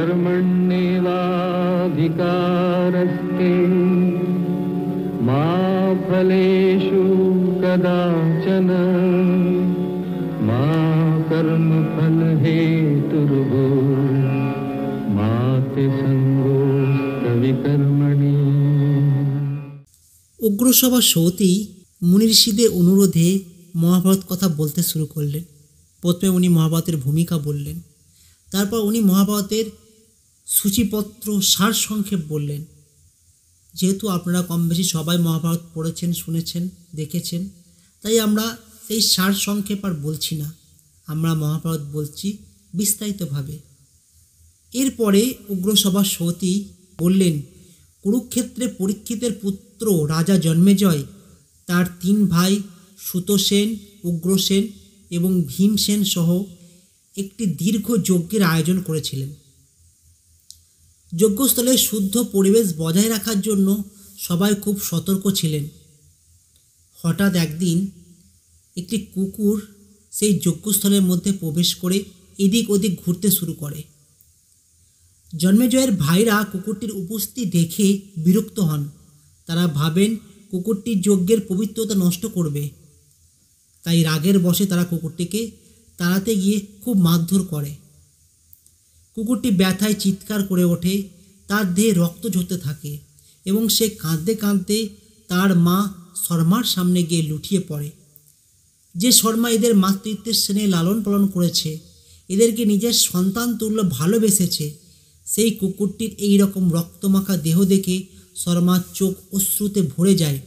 कर्मण्येवाधिकारस्ते मा फलेषु कदाचन मा कर्मफलहेतुर्भूः मा ते सङ्गोऽस्त्वविकर्मणि। উগ্রসভা সতী মুনি ঋষিদের অনুরোধে মহাভারত কথা বলতে শুরু করলেন। প্রথমে উনি মহাভারতের ভূমিকা বললেন, তারপর উনি মহাভারতের সূচিপত্র সারসংক্ষেপ বললেন। যেহেতু আপনারা কম বেশি সবাই মহাভারত পড়েছেন, শুনেছেন, দেখেছেন, তাই আমরা এই সারসংক্ষেপ আর বলছি না, আমরা মহাভারত বলছি বিস্তারিতভাবে। এরপরে উগ্রসভা সতী বললেন, কুরুক্ষেত্রে পরীক্ষিতের পুত্র রাজা জন্মেজয় তার 3 ভাই সুতসেন, উগ্রসেন এবং ভীমসেন সহ একটি দীর্ঘ যজ্ঞের আয়োজন করেছিলেন। যজ্ঞস্থলে শুদ্ধ পরিবেশ বজায় রাখার জন্য সবাই খুব সতর্ক ছিলেন। হঠাৎ একদিন একটি কুকুর সেই যজ্ঞস্থলের মধ্যে প্রবেশ করে এদিক ওদিক ঘুরতে শুরু করে। জন্মেজয়ের ভাইরা কুকুরটির উপস্থিতি দেখে বিরক্ত হন। তারা ভাবেন কুকুরটি যজ্ঞের পবিত্রতা নষ্ট করবে, তাই রাগের বশে তারা কুকুরটিকে তাড়াতে গিয়ে খুব মারধর করে। কুকুরটি ব্যথায় চিৎকার করে ওঠে, তার দেহে রক্ত ঝরতে থাকে এবং সে কাঁদতে কাঁদতে তার মা শর্মার সামনে গিয়ে লুটিয়ে পড়ে। যে শর্মা এদের মাতৃত্বের স্নেহে লালন পালন করেছে, এদেরকে নিজের সন্তান তুল্য ভালোবেসেছে, সেই কুকুরটির এই রকম রক্তমাখা দেহ দেখে শর্মার চোখ অশ্রুতে ভরে যায়,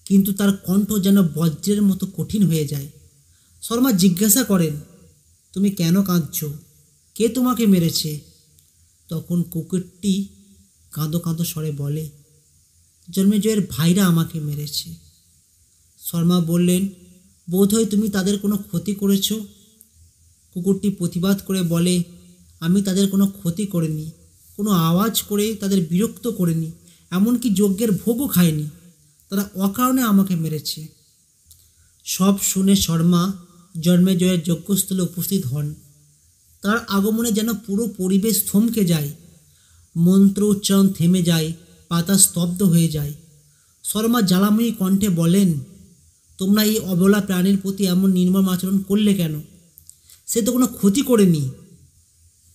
কিন্তু তার কণ্ঠ যেন বজ্রের মতো কঠিন হয়ে যায়। শর্মা জিজ্ঞাসা করেন, তুমি কেন কাঁদছ? কে তোমাকে মেরেছে? তখন কুকুরটি কাঁদো কাঁদো স্বরে বলে, জন্মেজয়ের ভাইরা আমাকে মেরেছে। শর্মা বললেন, বোধহয় তুমি তাদের কোনো ক্ষতি করেছ। কুকুরটি প্রতিবাদ করে বলে, আমি তাদের কোনো ক্ষতি করিনি, কোনো আওয়াজ করে তাদের বিরক্ত করিনি, এমনকি যজ্ঞের ভোগও খাইনি, তারা অকারণে আমাকে মেরেছে। সব শুনে শর্মা জন্মেজয়ের যজ্ঞস্থলে উপস্থিত হন। তার আগমনে যেন পুরো পরিবেশ থমকে যায়, মন্ত্র উচ্চারণ থেমে যায়, পাতা স্তব্ধ হয়ে যায়। শর্মা জ্বালাময়ী কণ্ঠে বলেন, তোমরা এই অবলা প্রাণীর প্রতি এমন নির্মম আচরণ করলে কেন? সে তো কোনো ক্ষতি করেনি।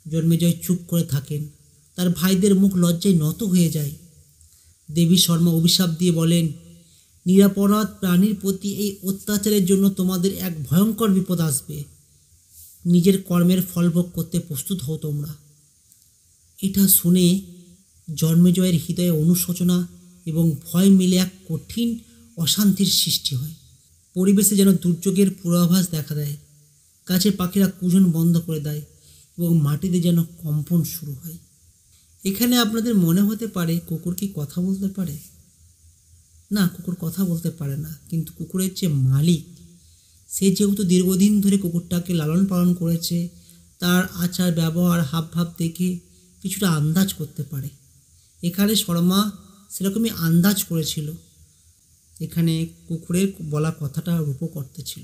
জন্মেজয় চুপ করে থাকেন, তার ভাইদের মুখ লজ্জায় নত হয়ে যায়। দেবী শর্মা অভিশাপ দিয়ে বলেন, নিরাপরাধ প্রাণীর প্রতি এই অত্যাচারের জন্য তোমাদের এক ভয়ঙ্কর বিপদ আসবে। নিজের কর্মের ফলভোগ করতে প্রস্তুত হও তোমরা। এটা শুনে জন্মেজয়ের হৃদয়ে অনুশোচনা এবং ভয় মিলে এক কঠিন অশান্তির সৃষ্টি হয়। পরিবেশে যেন দুর্যোগের পূর্বাভাস দেখা দেয়। গাছের পাখিরা কুজন বন্ধ করে দেয় এবং মাটিতে যেন কম্পন শুরু হয়। এখানে আপনাদের মনে হতে পারে কুকুর কি কথা বলতে পারে? না, কুকুর কথা বলতে পারে না, কিন্তু কুকুরের যে মালিক, সে যেহেতু দীর্ঘদিন ধরে কুকুরটাকে লালন পালন করেছে, তার আচার ব্যবহার হাবভাব দেখে কিছুটা আন্দাজ করতে পারে। এখানে শর্মা সেরকমই আন্দাজ করেছিল। এখানে কুকুরের বলা কথাটা রূপক অর্থে ছিল।